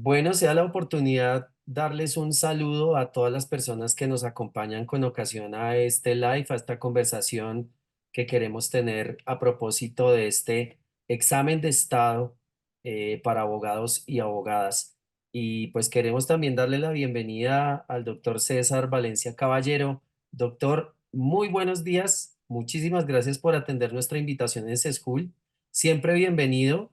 Bueno, sea la oportunidad darles un saludo a todas las personas que nos acompañan con ocasión a este live, a esta conversación que queremos tener a propósito de este examen de estado para abogados y abogadas. Y pues queremos también darle la bienvenida al doctor César Valencia Caballero. Doctor, muy buenos días. Muchísimas gracias por atender nuestra invitación en CESCUL. Siempre bienvenido.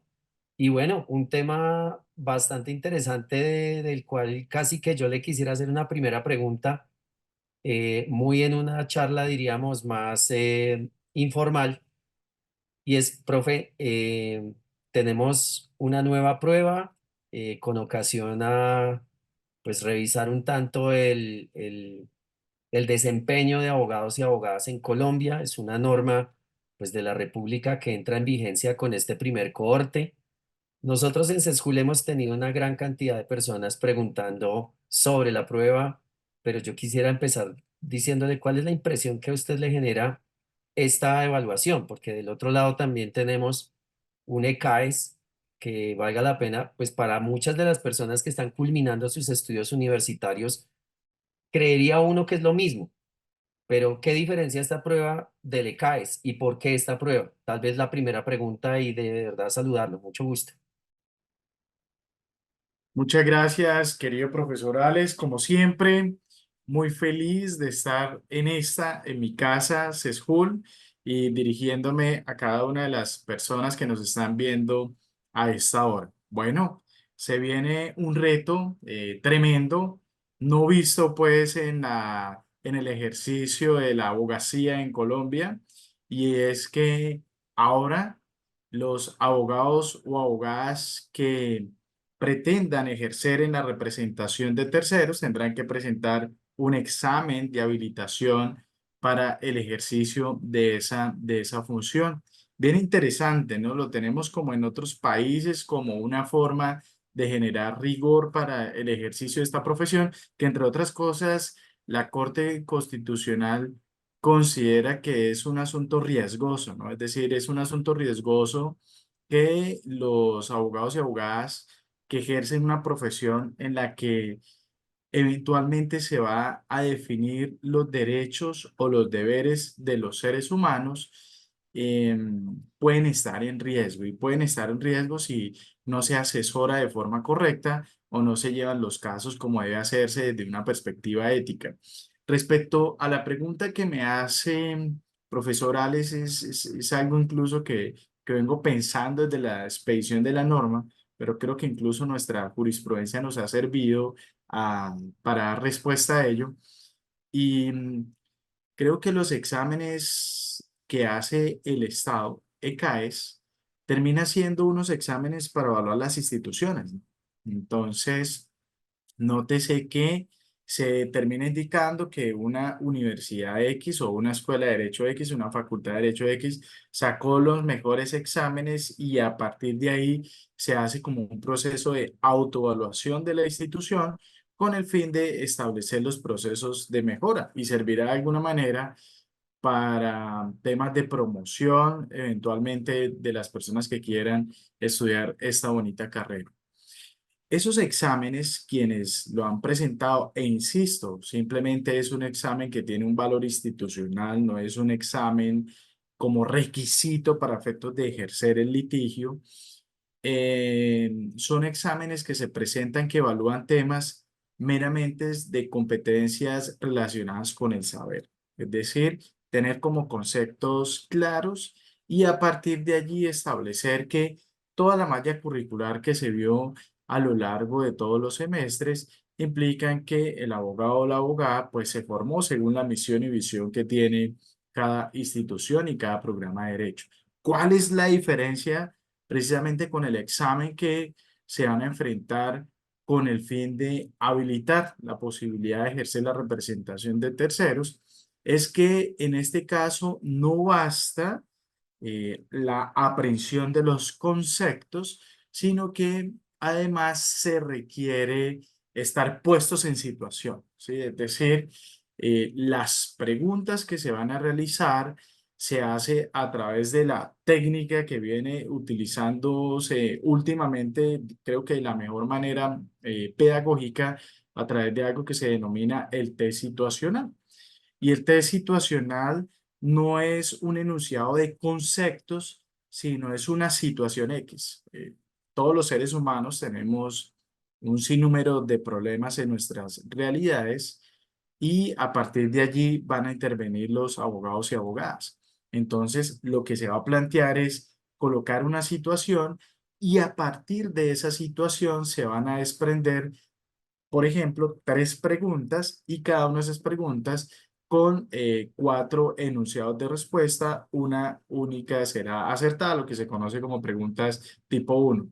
Y bueno, un tema bastante interesante del cual casi que yo le quisiera hacer una primera pregunta, muy en una charla, diríamos, más informal, y es, profe, tenemos una nueva prueba con ocasión a, pues, revisar un tanto el desempeño de abogados y abogadas en Colombia. Es una norma, pues, de la República que entra en vigencia con este primer cohorte. Nosotros en CESCUL hemos tenido una gran cantidad de personas preguntando sobre la prueba, pero yo quisiera empezar diciéndole cuál es la impresión que a usted le genera esta evaluación, porque del otro lado también tenemos un ECAES que valga la pena, pues para muchas de las personas que están culminando sus estudios universitarios, creería uno que es lo mismo, pero ¿qué diferencia esta prueba del ECAES y por qué esta prueba? Tal vez la primera pregunta y de verdad saludarlo, mucho gusto. Muchas gracias, querido profesor Alex. Como siempre, muy feliz de estar en mi casa, CESCUL, y dirigiéndome a cada una de las personas que nos están viendo a esta hora. Bueno, se viene un reto tremendo, no visto pues en el ejercicio de la abogacía en Colombia, y es que ahora los abogados o abogadas que pretendan ejercer en la representación de terceros tendrán que presentar un examen de habilitación para el ejercicio de esa función. Bien interesante, ¿no? Lo tenemos como en otros países, como una forma de generar rigor para el ejercicio de esta profesión, que entre otras cosas, la Corte Constitucional considera que es un asunto riesgoso, ¿no? Es decir, es un asunto riesgoso que los abogados y abogadas que ejercen una profesión en la que eventualmente se va a definir los derechos o los deberes de los seres humanos, pueden estar en riesgo y pueden estar en riesgo si no se asesora de forma correcta o no se llevan los casos como debe hacerse desde una perspectiva ética. Respecto a la pregunta que me hace profesor Alex, es algo incluso que vengo pensando desde la expedición de la norma, pero creo que incluso nuestra jurisprudencia nos ha servido para dar respuesta a ello. Y creo que los exámenes que hace el Estado, ECAES, termina siendo unos exámenes para evaluar las instituciones, ¿no? Entonces, nótese que se termina indicando que una universidad X o una escuela de Derecho X, una facultad de Derecho X, sacó los mejores exámenes y a partir de ahí se hace como un proceso de autoevaluación de la institución con el fin de establecer los procesos de mejora y servirá de alguna manera para temas de promoción, eventualmente de las personas que quieran estudiar esta bonita carrera. Esos exámenes, quienes lo han presentado, e insisto, simplemente es un examen que tiene un valor institucional, no es un examen como requisito para efectos de ejercer el litigio. Son exámenes que se presentan que evalúan temas meramente de competencias relacionadas con el saber, es decir, tener como conceptos claros y a partir de allí establecer que toda la malla curricular que se vio a lo largo de todos los semestres implican que el abogado o la abogada pues se formó según la misión y visión que tiene cada institución y cada programa de derecho. ¿Cuál es la diferencia precisamente con el examen que se van a enfrentar con el fin de habilitar la posibilidad de ejercer la representación de terceros? Es que en este caso no basta la aprehensión de los conceptos, sino que además se requiere estar puestos en situación, ¿sí? Es decir, las preguntas que se van a realizar se hace a través de la técnica que viene utilizándose últimamente, creo que de la mejor manera pedagógica, a través de algo que se denomina el test situacional. Y el test situacional no es un enunciado de conceptos, sino es una situación X. Todos los seres humanos tenemos un sinnúmero de problemas en nuestras realidades y a partir de allí van a intervenir los abogados y abogadas. Entonces, lo que se va a plantear es colocar una situación y a partir de esa situación se van a desprender, por ejemplo, tres preguntas y cada una de esas preguntas con cuatro enunciados de respuesta. Una única será acertada, lo que se conoce como preguntas tipo uno.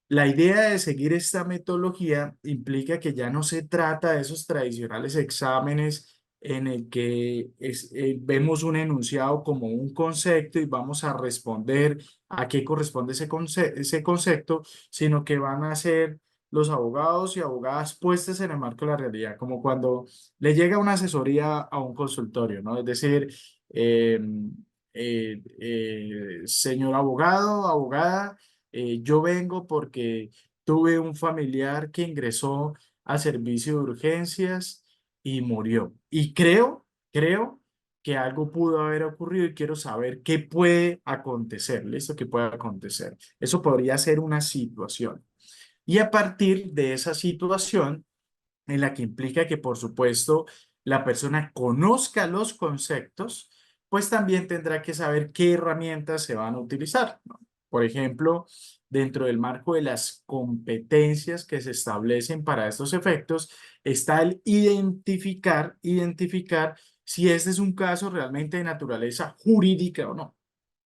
La idea de seguir esta metodología implica que ya no se trata de esos tradicionales exámenes en el que vemos un enunciado como un concepto y vamos a responder a qué corresponde ese concepto, sino que van a ser los abogados y abogadas puestas en el marco de la realidad, como cuando le llega una asesoría a un consultorio, ¿no? Es decir, eh, señor abogado, abogada, yo vengo porque tuve un familiar que ingresó al servicio de urgencias y murió. Y creo que algo pudo haber ocurrido y quiero saber qué puede acontecer, ¿listo? ¿Qué puede acontecer? Eso podría ser una situación. Y a partir de esa situación, en la que implica que, por supuesto, la persona conozca los conceptos, pues también tendrá que saber qué herramientas se van a utilizar, ¿no? Por ejemplo, dentro del marco de las competencias que se establecen para estos efectos, está el identificar si este es un caso realmente de naturaleza jurídica o no.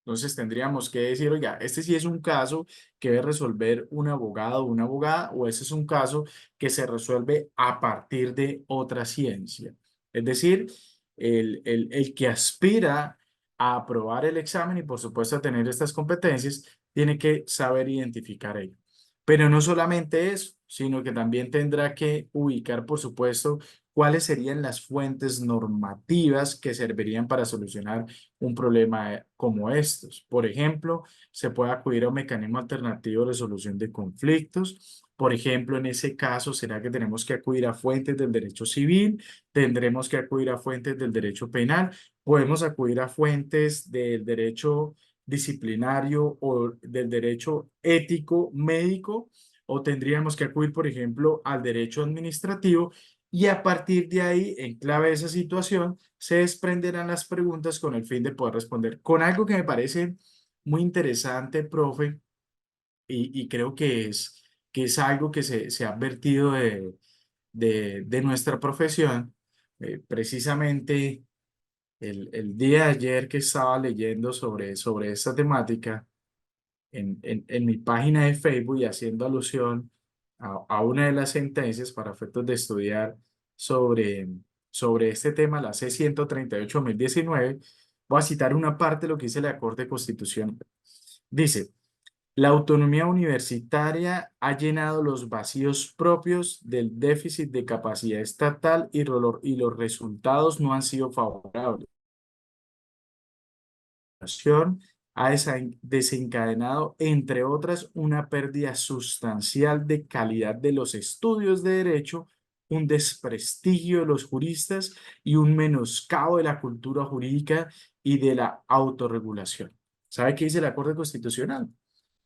Entonces tendríamos que decir, oiga, este sí es un caso que debe resolver un abogado o una abogada, o ese es un caso que se resuelve a partir de otra ciencia. Es decir, el que aspira a aprobar el examen y por supuesto a tener estas competencias, tiene que saber identificar ello. Pero no solamente eso, sino que también tendrá que ubicar, por supuesto, cuáles serían las fuentes normativas que servirían para solucionar un problema como estos. Por ejemplo, se puede acudir a un mecanismo alternativo de resolución de conflictos. Por ejemplo, en ese caso, ¿será que tenemos que acudir a fuentes del derecho civil? ¿Tendremos que acudir a fuentes del derecho penal? ¿Podemos acudir a fuentes del derecho disciplinario o del derecho ético médico? ¿O tendríamos que acudir, por ejemplo, al derecho administrativo? Y a partir de ahí, en clave de esa situación, se desprenderán las preguntas con el fin de poder responder con algo que me parece muy interesante, profe, y creo que es algo que se ha advertido de nuestra profesión. Precisamente el día de ayer que estaba leyendo sobre esta temática, en mi página de Facebook y haciendo alusión a una de las sentencias para efectos de estudiar sobre, sobre este tema, la C-138/2019, voy a citar una parte de lo que dice la Corte Constitucional. Dice, la autonomía universitaria ha llenado los vacíos propios del déficit de capacidad estatal y los resultados no han sido favorables. Ha desencadenado, entre otras, una pérdida sustancial de calidad de los estudios de derecho, un desprestigio de los juristas y un menoscabo de la cultura jurídica y de la autorregulación. ¿Sabe qué dice la Corte Constitucional?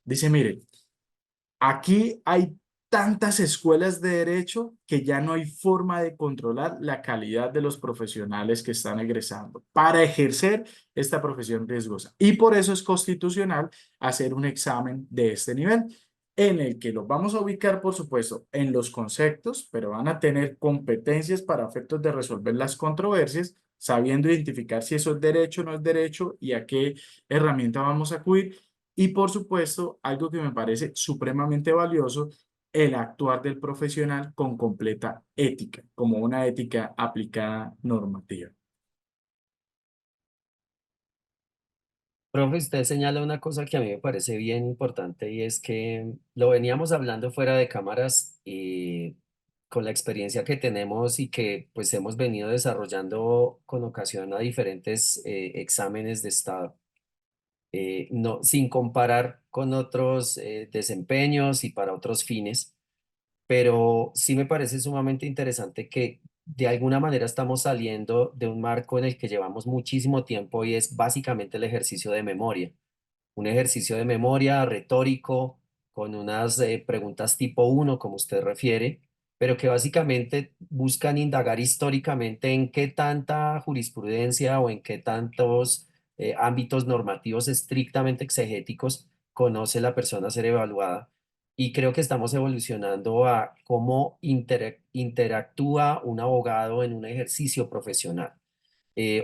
Dice, mire, aquí hay tantas escuelas de derecho que ya no hay forma de controlar la calidad de los profesionales que están egresando para ejercer esta profesión riesgosa. Y por eso es constitucional hacer un examen de este nivel, en el que los vamos a ubicar, por supuesto, en los conceptos, pero van a tener competencias para efectos de resolver las controversias, sabiendo identificar si eso es derecho o no es derecho y a qué herramienta vamos a acudir. Y por supuesto, algo que me parece supremamente valioso, el actuar del profesional con completa ética, como una ética aplicada normativa. Profe, usted señala una cosa que a mí me parece bien importante y es que lo veníamos hablando fuera de cámaras y con la experiencia que tenemos y que pues hemos venido desarrollando con ocasión a diferentes exámenes de estado, no, sin comparar con otros desempeños y para otros fines, pero sí me parece sumamente interesante que de alguna manera estamos saliendo de un marco en el que llevamos muchísimo tiempo y es básicamente el ejercicio de memoria, un ejercicio de memoria retórico con unas preguntas tipo uno, como usted refiere, pero que básicamente buscan indagar históricamente en qué tanta jurisprudencia o en qué tantos ámbitos normativos estrictamente exegéticos conoce la persona a ser evaluada. Y creo que estamos evolucionando a cómo interactúa un abogado en un ejercicio profesional.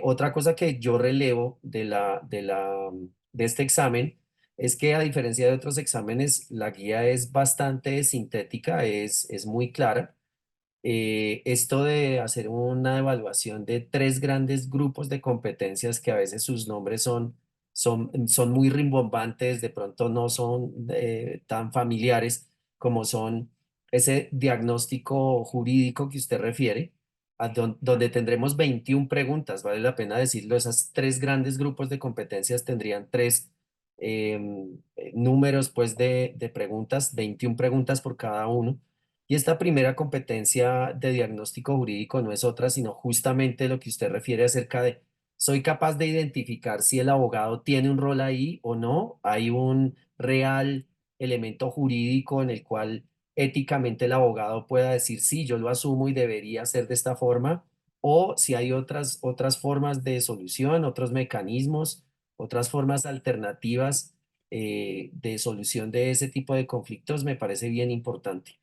Otra cosa que yo relevo de este examen es que a diferencia de otros exámenes, la guía es bastante sintética, es muy clara. Esto de hacer una evaluación de tres grandes grupos de competencias que a veces sus nombres son muy rimbombantes, de pronto no son tan familiares como son ese diagnóstico jurídico que usted refiere, donde tendremos 21 preguntas, vale la pena decirlo, esas tres grandes grupos de competencias tendrían tres números pues de preguntas, 21 preguntas por cada uno. Y esta primera competencia de diagnóstico jurídico no es otra, sino justamente lo que usted refiere acerca de, soy capaz de identificar si el abogado tiene un rol ahí o no, hay un real elemento jurídico en el cual éticamente el abogado pueda decir, sí, yo lo asumo y debería ser de esta forma, o si hay otras formas de solución, otros mecanismos, otras formas alternativas de solución de ese tipo de conflictos, me parece bien importante.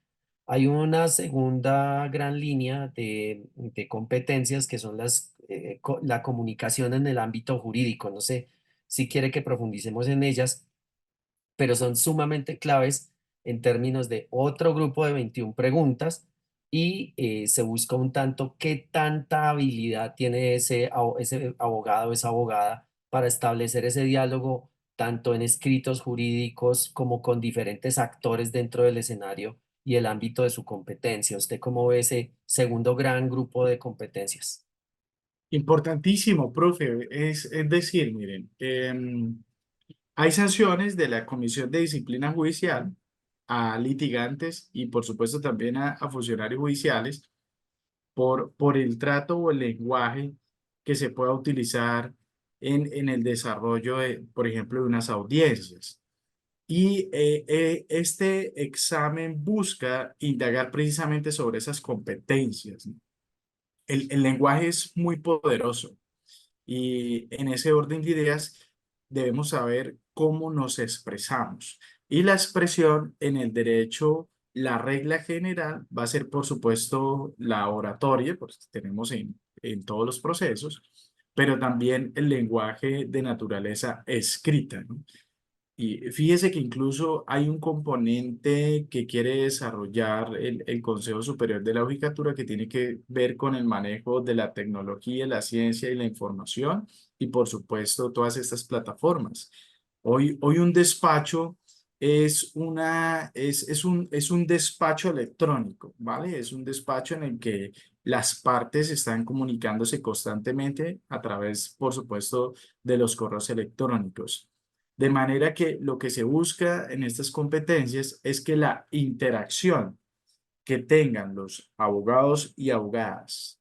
Hay una segunda gran línea de competencias que son la comunicación en el ámbito jurídico. No sé si quiere que profundicemos en ellas, pero son sumamente claves en términos de otro grupo de 21 preguntas y se busca un tanto qué tanta habilidad tiene ese abogado o esa abogada para establecer ese diálogo tanto en escritos jurídicos como con diferentes actores dentro del escenario y el ámbito de su competencia. ¿Usted cómo ve ese segundo gran grupo de competencias? Importantísimo, profe. Es decir, miren, hay sanciones de la Comisión de Disciplina Judicial a litigantes y por supuesto también a funcionarios judiciales por el trato o el lenguaje que se pueda utilizar en el desarrollo de, por ejemplo, de unas audiencias. Y este examen busca indagar precisamente sobre esas competencias, ¿no? El lenguaje es muy poderoso y en ese orden de ideas debemos saber cómo nos expresamos. Y la expresión en el derecho, la regla general va a ser, por supuesto, la oratoria, porque tenemos en todos los procesos, pero también el lenguaje de naturaleza escrita, ¿no? Y fíjese que incluso hay un componente que quiere desarrollar el Consejo Superior de la Judicatura que tiene que ver con el manejo de la tecnología, la ciencia y la información y por supuesto todas estas plataformas. Hoy un despacho es un despacho electrónico, ¿vale? Es un despacho en el que las partes están comunicándose constantemente a través, por supuesto, de los correos electrónicos. De manera que lo que se busca en estas competencias es que la interacción que tengan los abogados y abogadas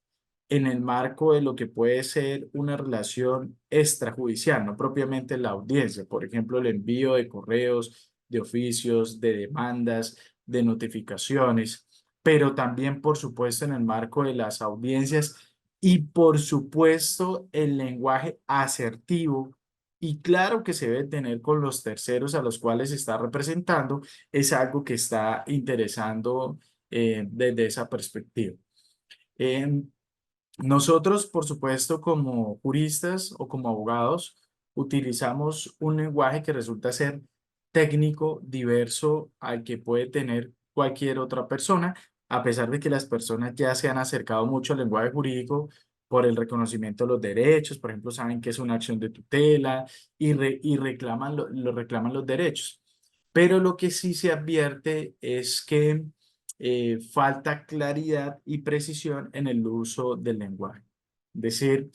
en el marco de lo que puede ser una relación extrajudicial, no propiamente la audiencia, por ejemplo, el envío de correos, de oficios, de demandas, de notificaciones, pero también, por supuesto, en el marco de las audiencias y, por supuesto, el lenguaje asertivo y claro que se debe tener con los terceros a los cuales se está representando, es algo que está interesando desde esa perspectiva. Eh, Nosotros, por supuesto, como juristas o como abogados, utilizamos un lenguaje que resulta ser técnico, diverso al que puede tener cualquier otra persona, a pesar de que las personas ya se han acercado mucho al lenguaje jurídico por el reconocimiento de los derechos, por ejemplo, saben que es una acción de tutela y reclaman, lo reclaman los derechos. Pero lo que sí se advierte es que falta claridad y precisión en el uso del lenguaje. Es decir,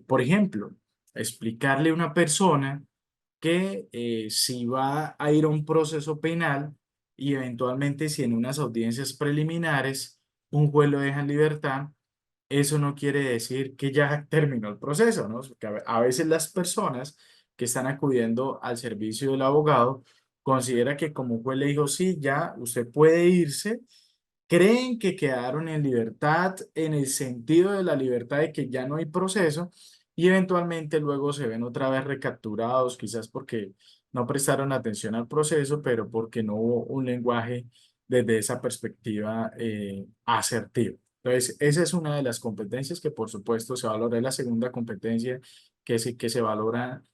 por ejemplo, explicarle a una persona que si va a ir a un proceso penal y eventualmente si en unas audiencias preliminares un juez lo deja en libertad, eso no quiere decir que ya terminó el proceso, ¿no? Porque a veces las personas que están acudiendo al servicio del abogado considera que como un juez le dijo, sí, ya usted puede irse, creen que quedaron en libertad en el sentido de la libertad de que ya no hay proceso y eventualmente luego se ven otra vez recapturados, quizás porque no prestaron atención al proceso, pero porque no hubo un lenguaje desde esa perspectiva asertivo. Entonces, esa es una de las competencias que por supuesto se valora. Es la segunda competencia que se valora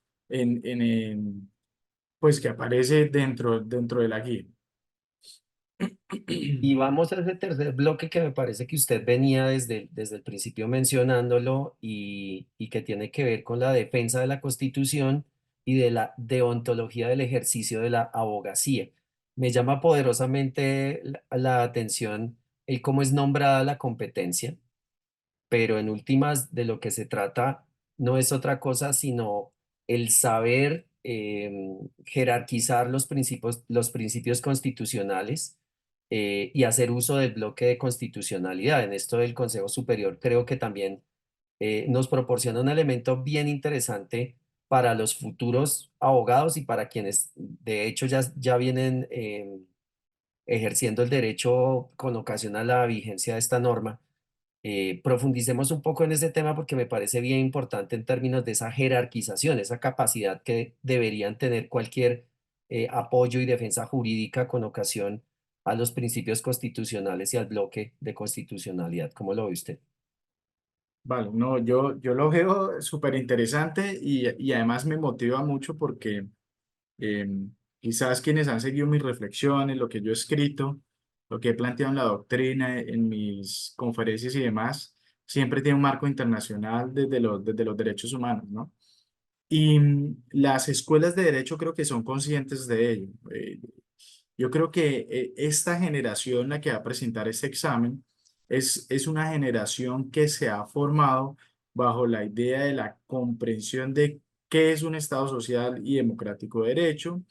pues que aparece dentro de la guía. Y vamos a ese tercer bloque que me parece que usted venía desde el principio mencionándolo y que tiene que ver con la defensa de la Constitución y de la deontología del ejercicio de la abogacía. Me llama poderosamente la atención el cómo es nombrada la competencia, pero en últimas de lo que se trata no es otra cosa sino el saber jerarquizar los principios constitucionales y hacer uso del bloque de constitucionalidad. En esto del Consejo Superior creo que también nos proporciona un elemento bien interesante para los futuros abogados y para quienes de hecho ya vienen ejerciendo el derecho con ocasión a la vigencia de esta norma. Profundicemos un poco en ese tema porque me parece bien importante en términos de esa jerarquización, esa capacidad que deberían tener cualquier apoyo y defensa jurídica con ocasión a los principios constitucionales y al bloque de constitucionalidad. ¿Cómo lo ve usted? Vale, no, yo lo veo súper interesante y además me motiva mucho porque eh, quizás quienes han seguido mis reflexiones, lo que yo he escrito, lo que he planteado en la doctrina, en mis conferencias y demás, siempre tiene un marco internacional desde los derechos humanos, ¿no? Y las escuelas de derecho creo que son conscientes de ello. Yo creo que esta generación, la que va a presentar este examen, es una generación que se ha formado bajo la idea de la comprensión de qué es un Estado social y democrático de derecho,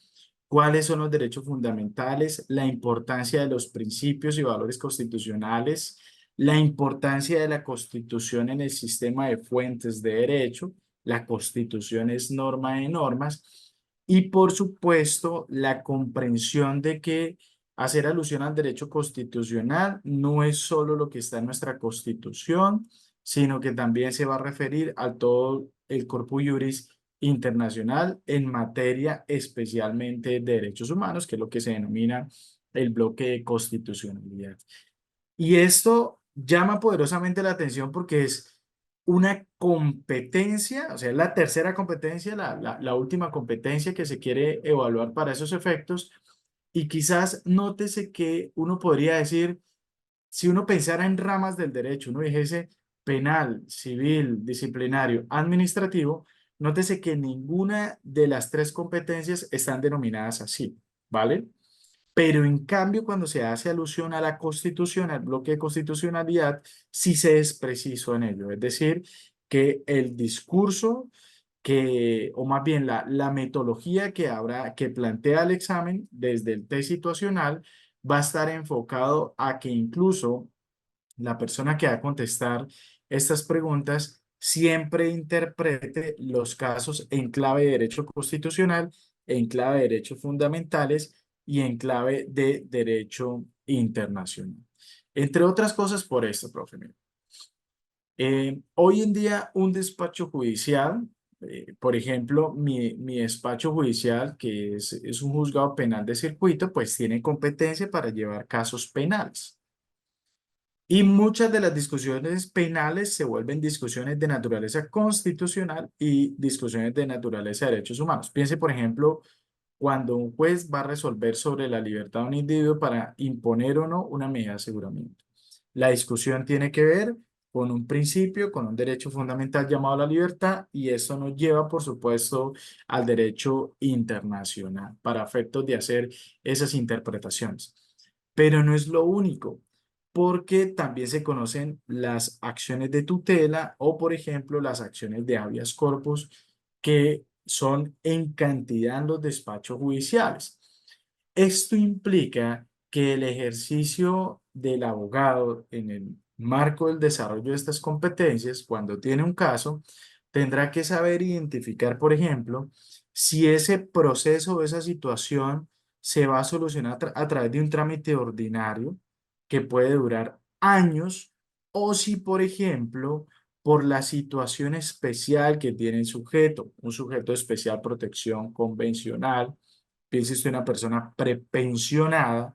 cuáles son los derechos fundamentales, la importancia de los principios y valores constitucionales, la importancia de la Constitución en el sistema de fuentes de derecho. La Constitución es norma de normas y, por supuesto, la comprensión de que hacer alusión al derecho constitucional no es solo lo que está en nuestra Constitución, sino que también se va a referir a todo el corpus juris internacional en materia especialmente de derechos humanos, que es lo que se denomina el bloque de constitucionalidad. Y esto llama poderosamente la atención porque es una competencia, o sea, es la tercera competencia, la última competencia que se quiere evaluar para esos efectos. Y quizás nótese que uno podría decir, si uno pensara en ramas del derecho, uno dijese penal, civil, disciplinario, administrativo, nótese que ninguna de las tres competencias están denominadas así, ¿vale? Pero en cambio, cuando se hace alusión a la Constitución, al bloque de constitucionalidad, sí se es preciso en ello. Es decir, que el discurso o más bien la metodología que plantea el examen desde el test situacional, va a estar enfocado a que incluso la persona que va a contestar estas preguntas siempre interprete los casos en clave de derecho constitucional, en clave de derechos fundamentales y en clave de derecho internacional. Entre otras cosas por esto, profe. Mire. Hoy en día un despacho judicial, por ejemplo, mi despacho judicial, que es un juzgado penal de circuito, pues tiene competencia para llevar casos penales. Y muchas de las discusiones penales se vuelven discusiones de naturaleza constitucional y discusiones de naturaleza de derechos humanos. Piense, por ejemplo, cuando un juez va a resolver sobre la libertad de un individuo para imponer o no una medida de aseguramiento. La discusión tiene que ver con un principio, con un derecho fundamental llamado la libertad, y eso nos lleva, por supuesto, al derecho internacional para efectos de hacer esas interpretaciones. Pero no es lo único, porque también se conocen las acciones de tutela o, por ejemplo, las acciones de habeas corpus que son en cantidad en los despachos judiciales. Esto implica que el ejercicio del abogado en el marco del desarrollo de estas competencias, cuando tiene un caso, tendrá que saber identificar, por ejemplo, si ese proceso o esa situación se va a solucionar a través de un trámite ordinario que puede durar años o si, por ejemplo, por la situación especial que tiene el sujeto, un sujeto de especial protección convencional, piense usted una persona prepensionada,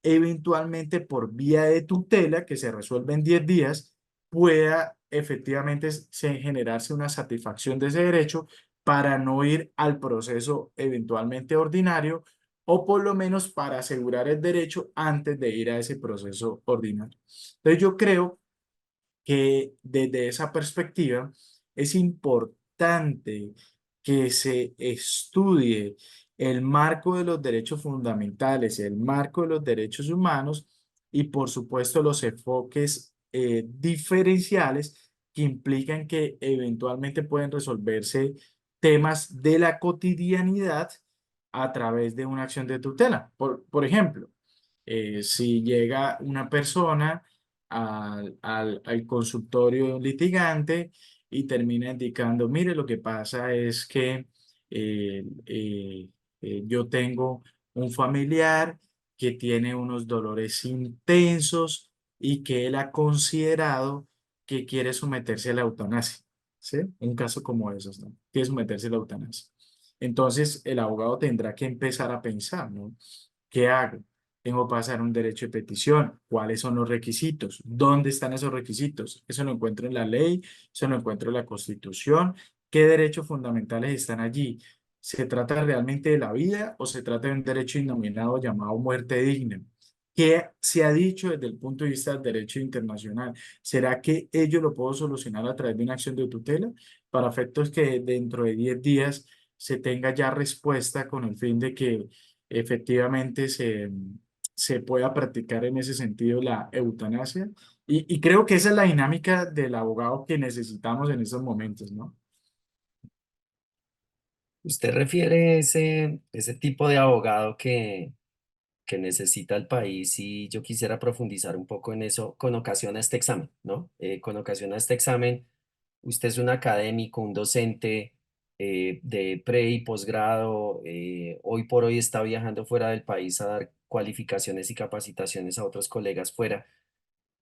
eventualmente por vía de tutela que se resuelve en 10 días, pueda efectivamente generarse una satisfacción de ese derecho para no ir al proceso eventualmente ordinario o por lo menos para asegurar el derecho antes de ir a ese proceso ordinario. Entonces yo creo que desde esa perspectiva es importante que se estudie el marco de los derechos fundamentales, el marco de los derechos humanos y por supuesto los enfoques diferenciales que implican que eventualmente pueden resolverse temas de la cotidianidad a través de una acción de tutela. Por ejemplo, si llega una persona al consultorio de un litigante y termina indicando, mire, lo que pasa es que yo tengo un familiar que tiene unos dolores intensos y que él ha considerado que quiere someterse a la eutanasia, ¿sí? Un caso como esos, ¿no? Quiere someterse a la eutanasia. Entonces, el abogado tendrá que empezar a pensar, ¿no? ¿Qué hago? Tengo que pasar un derecho de petición. ¿Cuáles son los requisitos? ¿Dónde están esos requisitos? Eso lo encuentro en la ley, eso lo encuentro en la Constitución. ¿Qué derechos fundamentales están allí? ¿Se trata realmente de la vida o se trata de un derecho indenominado llamado muerte digna? ¿Qué se ha dicho desde el punto de vista del derecho internacional? ¿Será que ello lo puedo solucionar a través de una acción de tutela para efectos que dentro de 10 días se tenga ya respuesta con el fin de que efectivamente se pueda practicar en ese sentido la eutanasia? Y creo que esa es la dinámica del abogado que necesitamos en estos momentos, ¿no? ¿Usted refiere ese tipo de abogado que necesita el país y yo quisiera profundizar un poco en eso con ocasión a este examen, ¿no? Con ocasión a este examen, usted es un académico, un docente de pre y posgrado, hoy por hoy está viajando fuera del país a dar cualificaciones y capacitaciones a otros colegas fuera.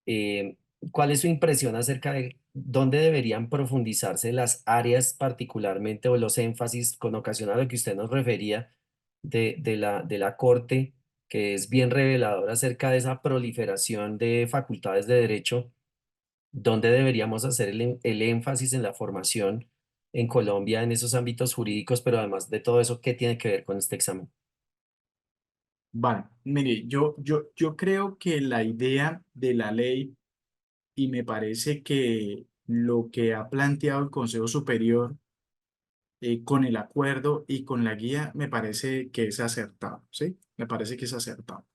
Eh, ¿Cuál es su impresión acerca de dónde deberían profundizarse las áreas particularmente o los énfasis con ocasión a lo que usted nos refería de la Corte, que es bien revelador acerca de esa proliferación de facultades de derecho? ¿Dónde deberíamos hacer el énfasis en la formación en Colombia en esos ámbitos jurídicos, pero además de todo eso, qué tiene que ver con este examen? Vale, mire, yo creo que la idea de la ley, y me parece que lo que ha planteado el Consejo Superior con el acuerdo y con la guía, me parece que es acertado, ¿sí? Me parece que es acertado.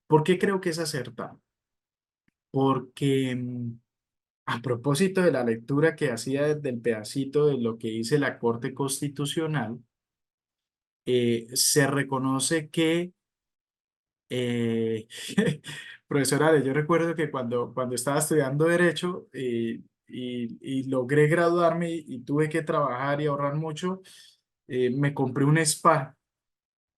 ¿Por qué creo que es acertado? Porque a propósito de la lectura que hacía del pedacito de lo que dice la Corte Constitucional, se reconoce que, eh, profesor Ale, yo recuerdo que cuando estaba estudiando Derecho y logré graduarme y tuve que trabajar y ahorrar mucho, me compré un spa.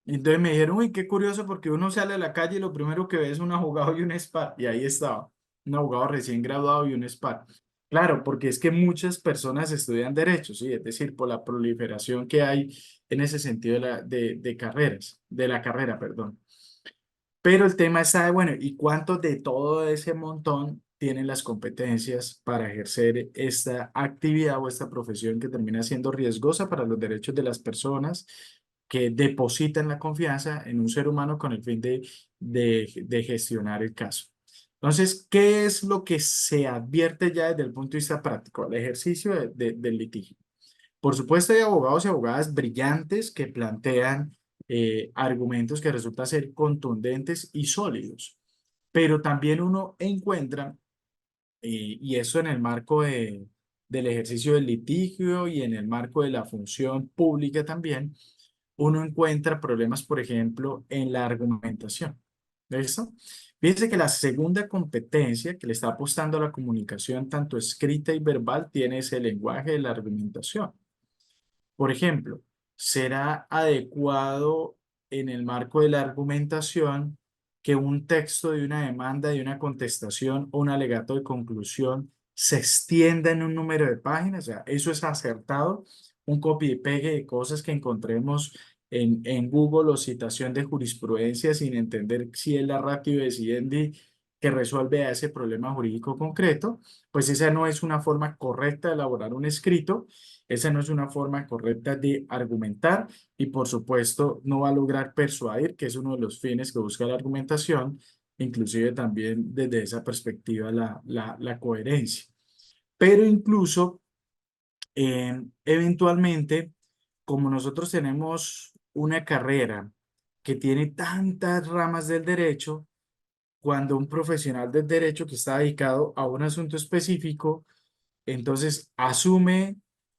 Y entonces me dijeron, uy, qué curioso porque uno sale a la calle y lo primero que ve es un abogado y un spa. Y ahí estaba, un abogado recién graduado y un spa. Claro, porque es que muchas personas estudian derecho, ¿sí? Es decir, por la proliferación que hay en ese sentido de carreras, de la carrera, perdón. Pero el tema está de, bueno, ¿y cuántos de todo ese montón tienen las competencias para ejercer esta actividad o esta profesión que termina siendo riesgosa para los derechos de las personas que depositan la confianza en un ser humano con el fin de gestionar el caso? Entonces, ¿qué es lo que se advierte ya desde el punto de vista práctico? El ejercicio del litigio. Por supuesto, hay abogados y abogadas brillantes que plantean argumentos que resultan ser contundentes y sólidos. Pero también uno encuentra, y eso en el marco del ejercicio del litigio y en el marco de la función pública también, uno encuentra problemas, por ejemplo, en la argumentación. ¿Listo? Fíjense que la segunda competencia que le está apostando a la comunicación, tanto escrita y verbal, tiene ese lenguaje de la argumentación. Por ejemplo, ¿será adecuado en el marco de la argumentación que un texto de una demanda, de una contestación o un alegato de conclusión se extienda en un número de páginas? O sea, ¿eso es acertado? Un copy y pegue de cosas que encontremos en Google o citación de jurisprudencia sin entender si es la ratio decidendi que resuelve a ese problema jurídico concreto, pues esa no es una forma correcta de elaborar un escrito, esa no es una forma correcta de argumentar y por supuesto no va a lograr persuadir, que es uno de los fines que busca la argumentación, inclusive también desde esa perspectiva la coherencia. Pero incluso eventualmente, como nosotros tenemos una carrera que tiene tantas ramas del derecho, cuando un profesional del derecho que está dedicado a un asunto específico entonces, asume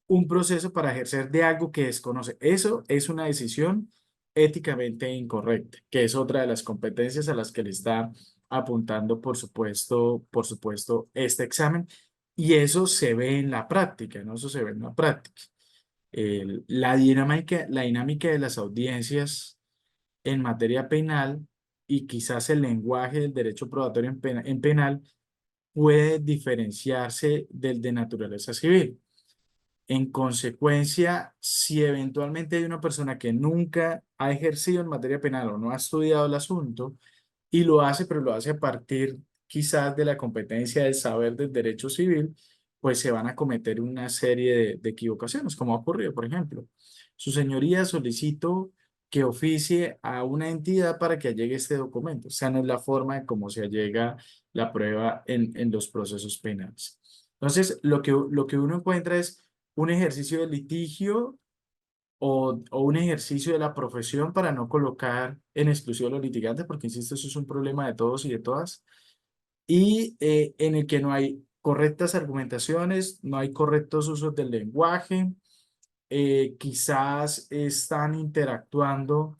un proceso para ejercer de algo que desconoce. Eso es una decisión éticamente incorrecta, que es otra de las competencias a las que le está apuntando, por supuesto, este examen. Y eso se ve en la práctica, ¿no? Eso se ve en la práctica. La dinámica de las audiencias en materia penal y quizás el lenguaje del derecho probatorio en penal puede diferenciarse del de naturaleza civil. En consecuencia, si eventualmente hay una persona que nunca ha ejercido en materia penal o no ha estudiado el asunto y lo hace, pero lo hace a partir quizás de la competencia del saber del derecho civil, pues se van a cometer una serie de equivocaciones, como ha ocurrido, por ejemplo. Su señoría, solicito que oficie a una entidad para que allegue este documento. O sea, no es la forma en cómo se allega la prueba en los procesos penales. Entonces, lo que uno encuentra es un ejercicio de litigio o un ejercicio de la profesión para no colocar en exclusión a los litigantes, porque insisto, eso es un problema de todos y de todas, y en el que no hay correctas argumentaciones, no hay correctos usos del lenguaje, quizás están interactuando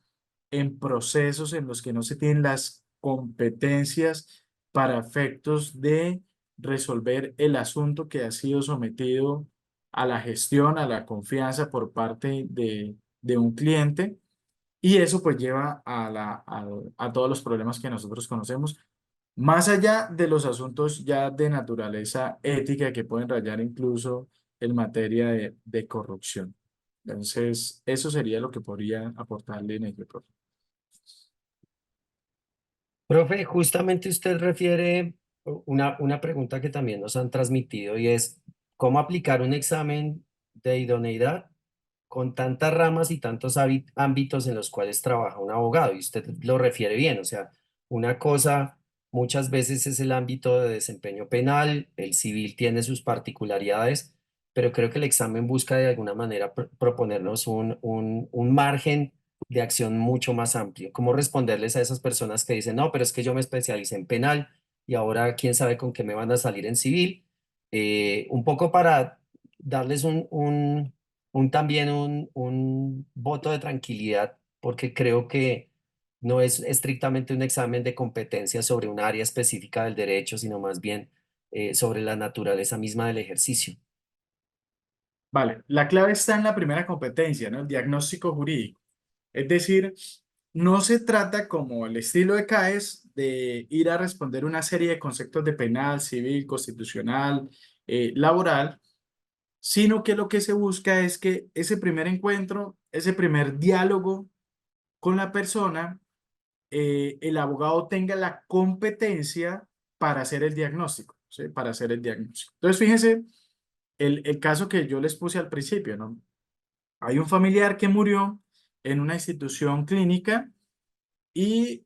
en procesos en los que no se tienen las competencias para efectos de resolver el asunto que ha sido sometido a la gestión, a la confianza por parte de un cliente. Y eso pues lleva a todos los problemas que nosotros conocemos, más allá de los asuntos ya de naturaleza ética que pueden rayar incluso en materia de corrupción. Entonces, eso sería lo que podría aportarle en ello, profe. Profe, justamente usted refiere una pregunta que también nos han transmitido y es cómo aplicar un examen de idoneidad con tantas ramas y tantos ámbitos en los cuales trabaja un abogado. Y usted lo refiere bien, o sea, una cosa muchas veces es el ámbito de desempeño penal, el civil tiene sus particularidades, pero creo que el examen busca de alguna manera proponernos un margen de acción mucho más amplio. ¿Cómo responderles a esas personas que dicen, no, pero es que yo me especialicé en penal y ahora quién sabe con qué me van a salir en civil? Un poco para darles también un voto de tranquilidad, porque creo que no es estrictamente un examen de competencia sobre un área específica del derecho, sino más bien sobre la naturaleza misma del ejercicio. Vale, la clave está en la primera competencia, ¿no? El diagnóstico jurídico. Es decir, no se trata como el estilo de CAES de ir a responder una serie de conceptos de penal, civil, constitucional, laboral, sino que lo que se busca es que ese primer encuentro, ese primer diálogo con la persona, el abogado tenga la competencia para hacer el diagnóstico, ¿sí? Para hacer el diagnóstico. Entonces, fíjense el caso que yo les puse al principio, ¿no? Hay un familiar que murió en una institución clínica y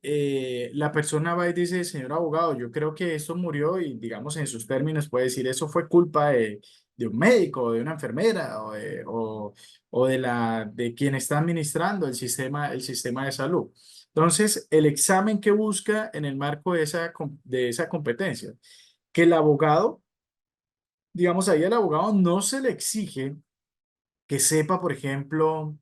la persona va y dice, señor abogado, yo creo que esto murió y digamos en sus términos puede decir, eso fue culpa de de un médico o de una enfermera o de quien está administrando el sistema de salud. Entonces, el examen que busca en el marco de esa competencia, que el abogado, digamos, ahí al abogado no se le exige que sepa, por ejemplo,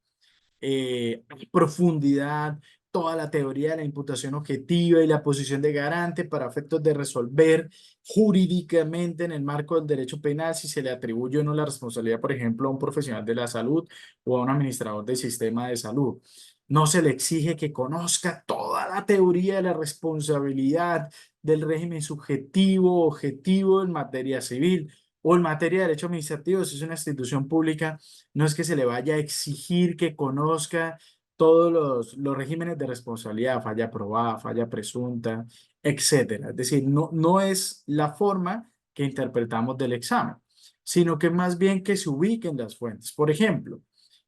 a profundidad toda la teoría de la imputación objetiva y la posición de garante para efectos de resolver jurídicamente en el marco del derecho penal si se le atribuye o no la responsabilidad, por ejemplo, a un profesional de la salud o a un administrador del sistema de salud. No se le exige que conozca toda la teoría de la responsabilidad del régimen subjetivo, objetivo en materia civil o en materia de derecho administrativo, si es una institución pública no es que se le vaya a exigir que conozca todos los regímenes de responsabilidad, falla probada, falla presunta, etcétera. Es decir, no es la forma que interpretamos del examen, sino que más bien que se ubiquen las fuentes. Por ejemplo,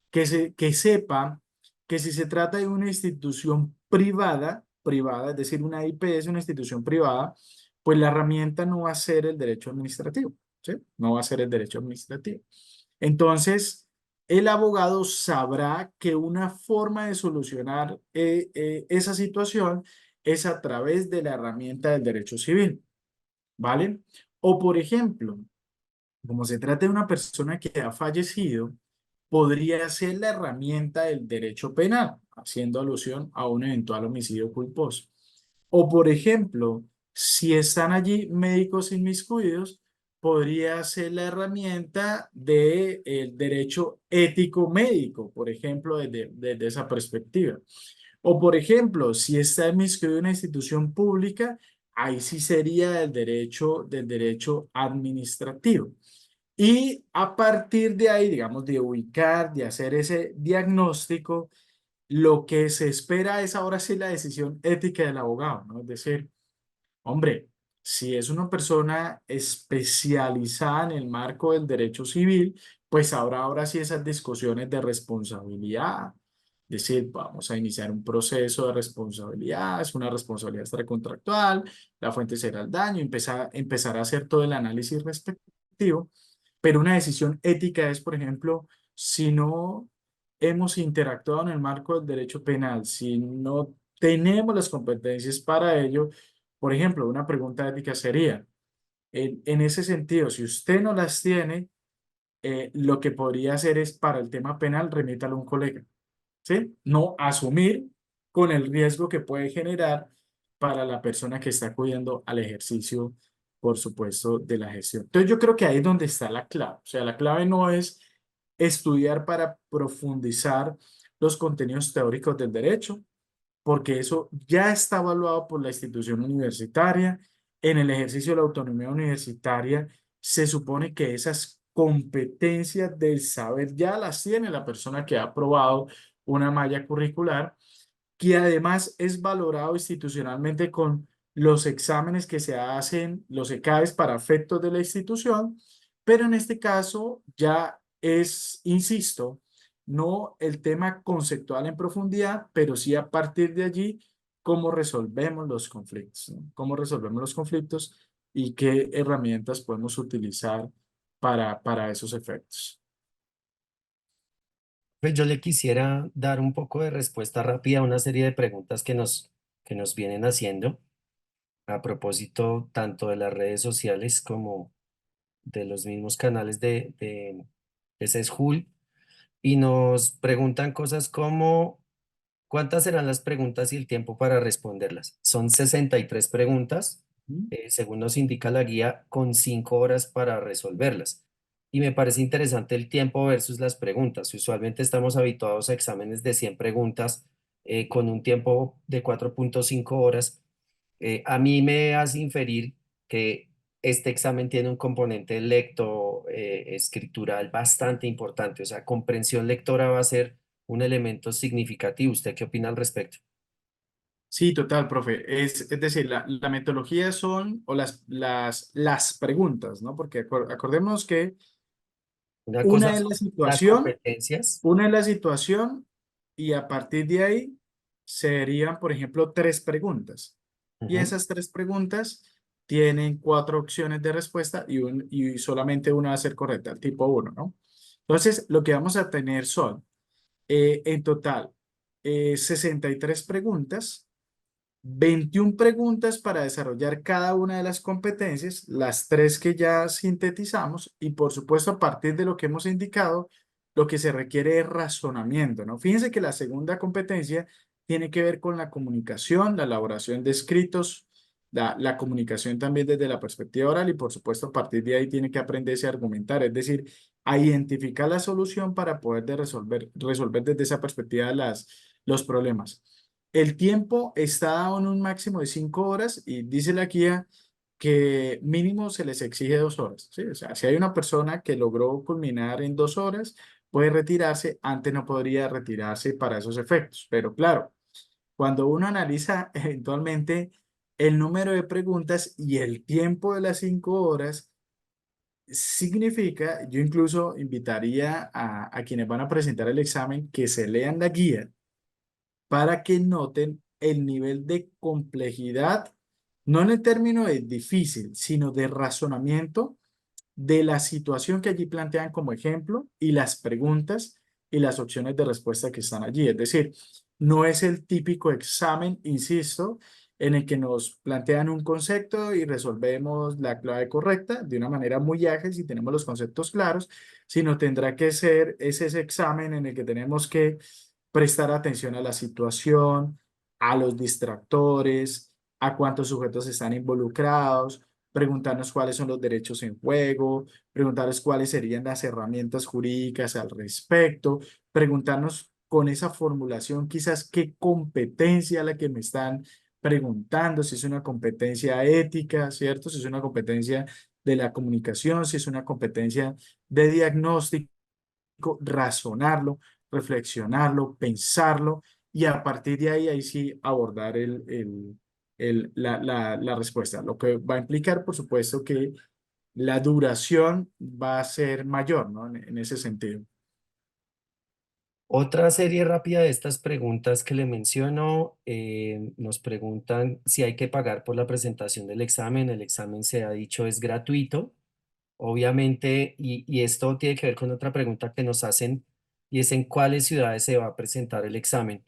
que sepa que si se trata de una institución privada, es decir, una IP es una institución privada, pues la herramienta no va a ser el derecho administrativo, ¿sí? No va a ser el derecho administrativo. Entonces, el abogado sabrá que una forma de solucionar esa situación es a través de la herramienta del derecho civil, ¿vale? O por ejemplo, como se trata de una persona que ha fallecido, podría ser la herramienta del derecho penal, haciendo alusión a un eventual homicidio culposo. O, por ejemplo, si están allí médicos inmiscuidos, podría ser la herramienta del derecho ético médico, por ejemplo, desde esa perspectiva. O, por ejemplo, si está inmiscuido en una institución pública, ahí sí sería del derecho administrativo. Y a partir de ahí, digamos, de ubicar, de hacer ese diagnóstico, lo que se espera es ahora sí la decisión ética del abogado, ¿no? Es decir, hombre, si es una persona especializada en el marco del derecho civil, pues habrá ahora sí esas discusiones de responsabilidad. Es decir, vamos a iniciar un proceso de responsabilidad, es una responsabilidad extracontractual, la fuente será el daño, empezar a hacer todo el análisis respectivo, pero una decisión ética es, por ejemplo, si no hemos interactuado en el marco del derecho penal, si no tenemos las competencias para ello, por ejemplo, una pregunta ética sería, en ese sentido, si usted no las tiene, lo que podría hacer es para el tema penal, remítalo a un colega, ¿sí? No asumir con el riesgo que puede generar para la persona que está acudiendo al ejercicio, por supuesto, de la gestión. Entonces yo creo que ahí es donde está la clave. O sea, la clave no es estudiar para profundizar los contenidos teóricos del derecho, porque eso ya está evaluado por la institución universitaria. En el ejercicio de la autonomía universitaria, se supone que esas competencias del saber ya las tiene la persona que ha aprobado una malla curricular, que además es valorado institucionalmente con los exámenes que se hacen, los ECAES para efectos de la institución, pero en este caso ya es, insisto, no el tema conceptual en profundidad, pero sí a partir de allí cómo resolvemos los conflictos, ¿no? Cómo resolvemos los conflictos y qué herramientas podemos utilizar para esos efectos. Pues yo le quisiera dar un poco de respuesta rápida a una serie de preguntas que nos vienen haciendo a propósito tanto de las redes sociales como de los mismos canales de SESJUL y nos preguntan cosas como ¿cuántas serán las preguntas y el tiempo para responderlas? Son 63 preguntas, según nos indica la guía, con 5 horas para resolverlas. Y me parece interesante el tiempo versus las preguntas. Usualmente estamos habituados a exámenes de 100 preguntas con un tiempo de 4,5 horas. A mí me hace inferir que este examen tiene un componente escritural bastante importante. O sea, comprensión lectora va a ser un elemento significativo. ¿Usted qué opina al respecto? Sí, total, profe. Es decir, la metodología son o las preguntas, ¿no? Porque acordemos que Una cosa una es son la las situación, competencias. una es la situación y a partir de ahí serían, por ejemplo, tres preguntas. Y Ujú. esas tres preguntas tienen cuatro opciones de respuesta y solamente una va a ser correcta, el tipo uno, ¿no? Entonces, lo que vamos a tener son, en total, 63 preguntas, 21 preguntas para desarrollar cada una de las competencias, las tres que ya sintetizamos y por supuesto a partir de lo que hemos indicado, lo que se requiere es razonamiento, ¿no? Fíjense que la segunda competencia tiene que ver con la comunicación, la elaboración de escritos, la comunicación también desde la perspectiva oral y por supuesto a partir de ahí tiene que aprenderse a argumentar, es decir, a identificar la solución para poder resolver desde esa perspectiva los problemas. El tiempo está dado en un máximo de 5 horas y dice la guía que mínimo se les exige 2 horas, ¿sí? O sea, si hay una persona que logró culminar en 2 horas, puede retirarse, antes no podría retirarse para esos efectos. Pero claro, cuando uno analiza eventualmente el número de preguntas y el tiempo de las 5 horas, significa, yo incluso invitaría a quienes van a presentar el examen que se lean la guía para que noten el nivel de complejidad, no en el término de difícil, sino de razonamiento de la situación que allí plantean como ejemplo y las preguntas y las opciones de respuesta que están allí. Es decir, no es el típico examen, insisto, en el que nos plantean un concepto y resolvemos la clave correcta de una manera muy ágil si tenemos los conceptos claros, sino tendrá que ser ese examen en el que tenemos que prestar atención a la situación, a los distractores, a cuántos sujetos están involucrados, preguntarnos cuáles son los derechos en juego, preguntarnos cuáles serían las herramientas jurídicas al respecto, preguntarnos con esa formulación quizás qué competencia la que me están preguntando, si es una competencia ética, ¿cierto? Si es una competencia de la comunicación, si es una competencia de diagnóstico, razonarlo, reflexionarlo, pensarlo y a partir de ahí, ahí sí abordar la respuesta, lo que va a implicar, por supuesto, que la duración va a ser mayor, ¿no? En ese sentido. Otra serie rápida de estas preguntas que le menciono, nos preguntan si hay que pagar por la presentación del examen. El examen se ha dicho es gratuito, obviamente, y esto tiene que ver con otra pregunta que nos hacen y es en cuáles ciudades se va a presentar el examen.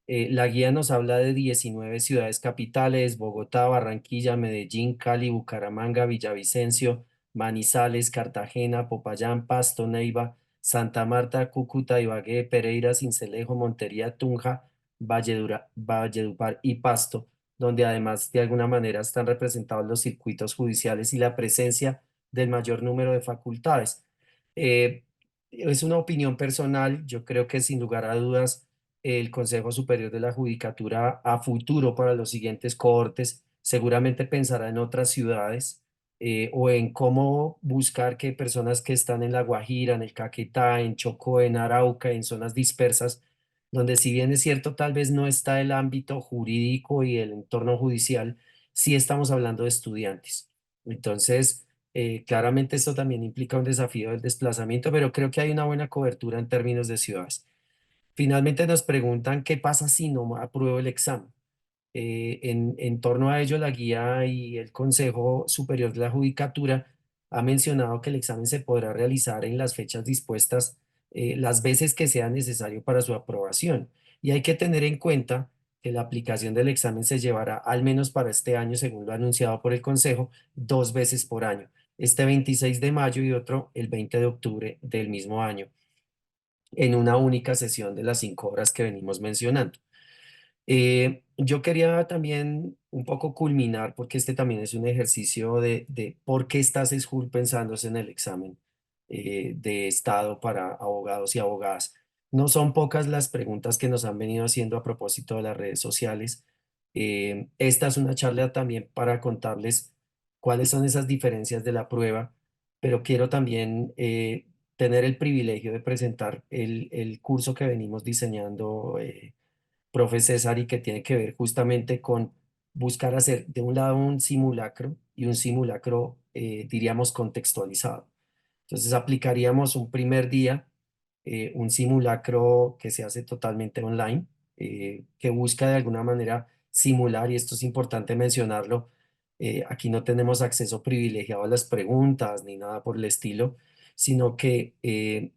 La guía nos habla de 19 ciudades capitales: Bogotá, Barranquilla, Medellín, Cali, Bucaramanga, Villavicencio, Manizales, Cartagena, Popayán, Pasto, Neiva, Santa Marta, Cúcuta, Ibagué, Pereira, Sincelejo, Montería, Tunja, Valledupar y Pasto, donde además de alguna manera están representados los circuitos judiciales y la presencia del mayor número de facultades. Eh, es una opinión personal, yo creo que sin lugar a dudas el Consejo Superior de la Judicatura a futuro para los siguientes cohortes seguramente pensará en otras ciudades, o en cómo buscar que personas que están en La Guajira, en el Caquetá, en Chocó, en Arauca, en zonas dispersas, donde si bien es cierto tal vez no está el ámbito jurídico y el entorno judicial, sí estamos hablando de estudiantes. Entonces, claramente esto también implica un desafío del desplazamiento, pero creo que hay una buena cobertura en términos de ciudades. Finalmente nos preguntan qué pasa si no apruebo el examen. En torno a ello, la guía y el Consejo Superior de la Judicatura ha mencionado que el examen se podrá realizar en las fechas dispuestas, las veces que sea necesario para su aprobación. Y hay que tener en cuenta que la aplicación del examen se llevará, al menos para este año, según lo anunciado por el Consejo, 2 veces por año. Este 26 de mayo y otro el 20 de octubre del mismo año, en una única sesión de las 5 horas que venimos mencionando. Yo quería también un poco culminar, porque este también es un ejercicio de por qué estás school pensándose en el examen de Estado para abogados y abogadas. No son pocas las preguntas que nos han venido haciendo a propósito de las redes sociales. Esta es una charla también para contarles cuáles son esas diferencias de la prueba, pero quiero también tener el privilegio de presentar el curso que venimos diseñando, profe César, y que tiene que ver justamente con buscar hacer de un lado un simulacro y un simulacro, diríamos, contextualizado. Entonces aplicaríamos un primer día, un simulacro que se hace totalmente online, que busca de alguna manera simular, y esto es importante mencionarlo, Aquí no tenemos acceso privilegiado a las preguntas ni nada por el estilo, sino que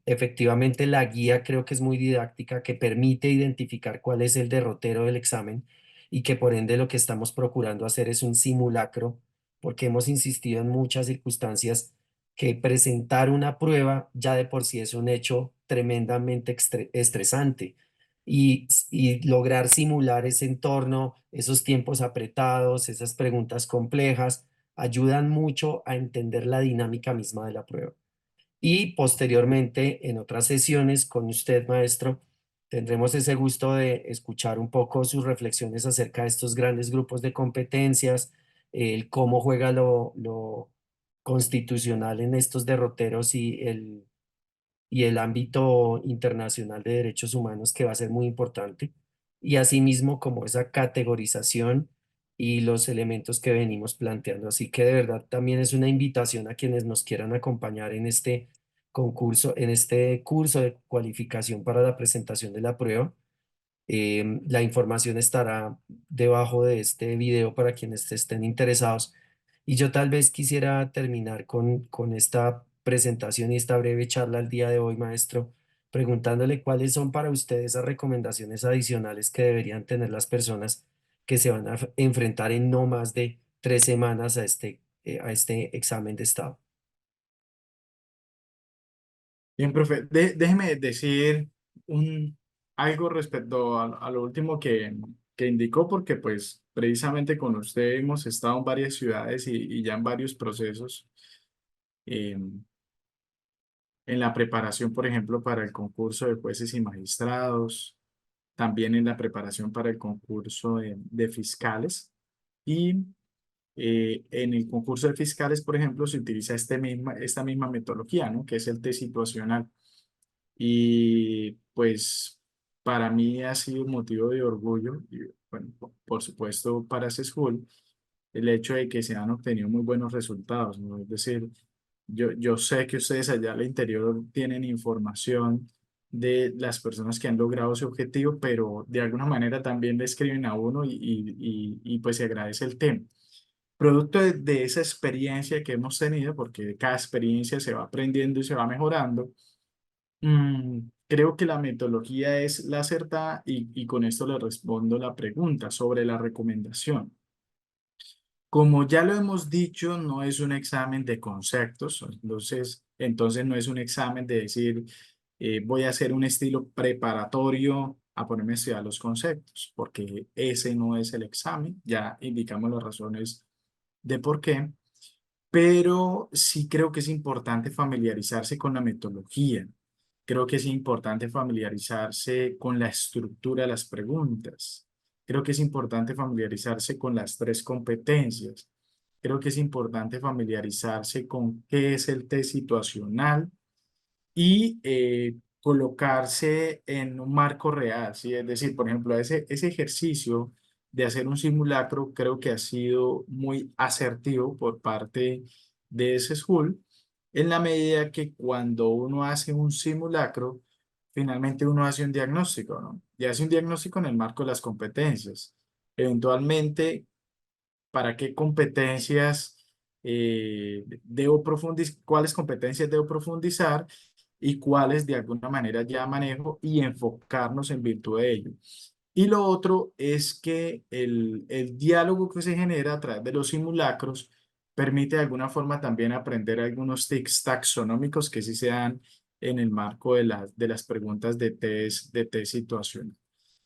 efectivamente la guía creo que es muy didáctica, que permite identificar cuál es el derrotero del examen y que por ende lo que estamos procurando hacer es un simulacro, porque hemos insistido en muchas circunstancias que presentar una prueba ya de por sí es un hecho tremendamente estresante y lograr simular ese entorno, esos tiempos apretados, esas preguntas complejas, ayudan mucho a entender la dinámica misma de la prueba. Y posteriormente, en otras sesiones con usted, maestro, tendremos ese gusto de escuchar un poco sus reflexiones acerca de estos grandes grupos de competencias, el cómo juega lo constitucional en estos derroteros y el ámbito internacional de derechos humanos que va a ser muy importante. Y asimismo como esa categorización y los elementos que venimos planteando. Así que de verdad también es una invitación a quienes nos quieran acompañar en este concurso, en este curso de cualificación para la presentación de la prueba. La información estará debajo de este video para quienes estén interesados. Y yo tal vez quisiera terminar con esta presentación y esta breve charla el día de hoy, maestro, preguntándole cuáles son para ustedes esas recomendaciones adicionales que deberían tener las personas que se van a enfrentar en no más de 3 semanas a este examen de estado. Bien, profe, déjeme decir un, algo respecto a lo último que indicó, porque pues precisamente con usted hemos estado en varias ciudades y ya en varios procesos eh, en la preparación, por ejemplo, para el concurso de jueces y magistrados, también en la preparación para el concurso de fiscales y en el concurso de fiscales, por ejemplo, se utiliza esta misma metodología, ¿no? Que es el test situacional. Y pues para mí ha sido un motivo de orgullo, y bueno, por supuesto para CESFUL, el hecho de que se han obtenido muy buenos resultados, ¿no? Es decir, yo sé que ustedes allá al interior tienen información de las personas que han logrado ese objetivo, pero de alguna manera también le escriben a uno y pues se agradece el tema. Producto de esa experiencia que hemos tenido, porque cada experiencia se va aprendiendo y se va mejorando. Creo que la metodología es la acertada y con esto le respondo la pregunta sobre la recomendación. Como ya lo hemos dicho, no es un examen de conceptos, entonces no es un examen de decir, voy a hacer un estilo preparatorio a ponerme a estudiar los conceptos, porque ese no es el examen, ya indicamos las razones de por qué, pero sí creo que es importante familiarizarse con la metodología. Creo que es importante familiarizarse con la estructura de las preguntas. Creo que es importante familiarizarse con las tres competencias. Creo que es importante familiarizarse con qué es el test situacional y colocarse en un marco real, ¿sí? Es decir, por ejemplo, ese ejercicio de hacer un simulacro creo que ha sido muy asertivo por parte de ese school, en la medida que cuando uno hace un simulacro, finalmente uno hace un diagnóstico, ¿no? Y hace un diagnóstico en el marco de las competencias. Eventualmente, ¿para qué competencias debo profundizar? ¿Cuáles competencias debo profundizar? Y cuáles de alguna manera ya manejo y enfocarnos en virtud de ello. Y lo otro es que el diálogo que se genera a través de los simulacros permite de alguna forma también aprender algunos tics taxonómicos que sí se dan en el marco de las preguntas de test situacional.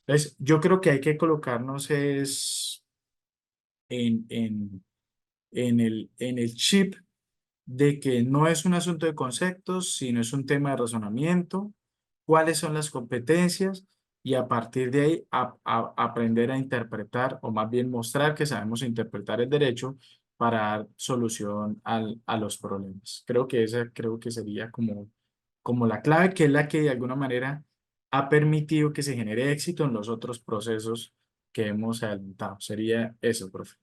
Entonces, yo creo que hay que colocarnos es en, en, en el chip de que no es un asunto de conceptos, sino es un tema de razonamiento, cuáles son las competencias y a partir de ahí aprender a interpretar o más bien mostrar que sabemos interpretar el derecho para dar solución a los problemas. Creo que sería como la clave, que es la que de alguna manera ha permitido que se genere éxito en los otros procesos que hemos adelantado. Sería eso, profe.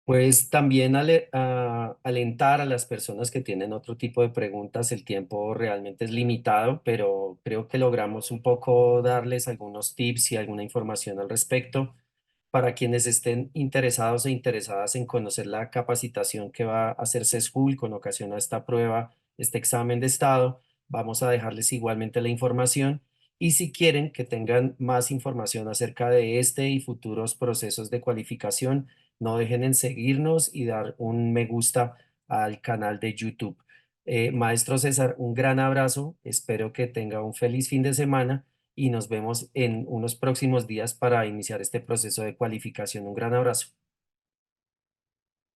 Pues también alentar a las personas que tienen otro tipo de preguntas. El tiempo realmente es limitado, pero creo que logramos un poco darles algunos tips y alguna información al respecto. Para quienes estén interesados e interesadas en conocer la capacitación que va a hacer CESCUL con ocasión a esta prueba, este examen de estado, vamos a dejarles igualmente la información. Y si quieren que tengan más información acerca de este y futuros procesos de cualificación, no dejen en seguirnos y dar un me gusta al canal de YouTube. Maestro César, un gran abrazo. Espero que tenga un feliz fin de semana y nos vemos en unos próximos días para iniciar este proceso de cualificación. Un gran abrazo.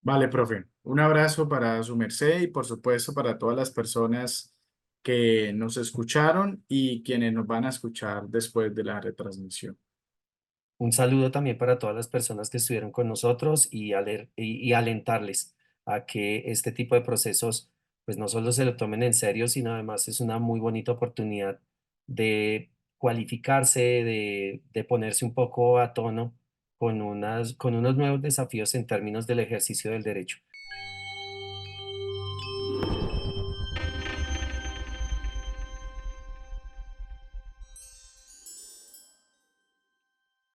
Vale, profe. Un abrazo para su merced y por supuesto para todas las personas que nos escucharon y quienes nos van a escuchar después de la retransmisión. Un saludo también para todas las personas que estuvieron con nosotros y alentarles a que este tipo de procesos pues no solo se lo tomen en serio, sino además es una muy bonita oportunidad de cualificarse, de ponerse un poco a tono con unos nuevos desafíos en términos del ejercicio del derecho.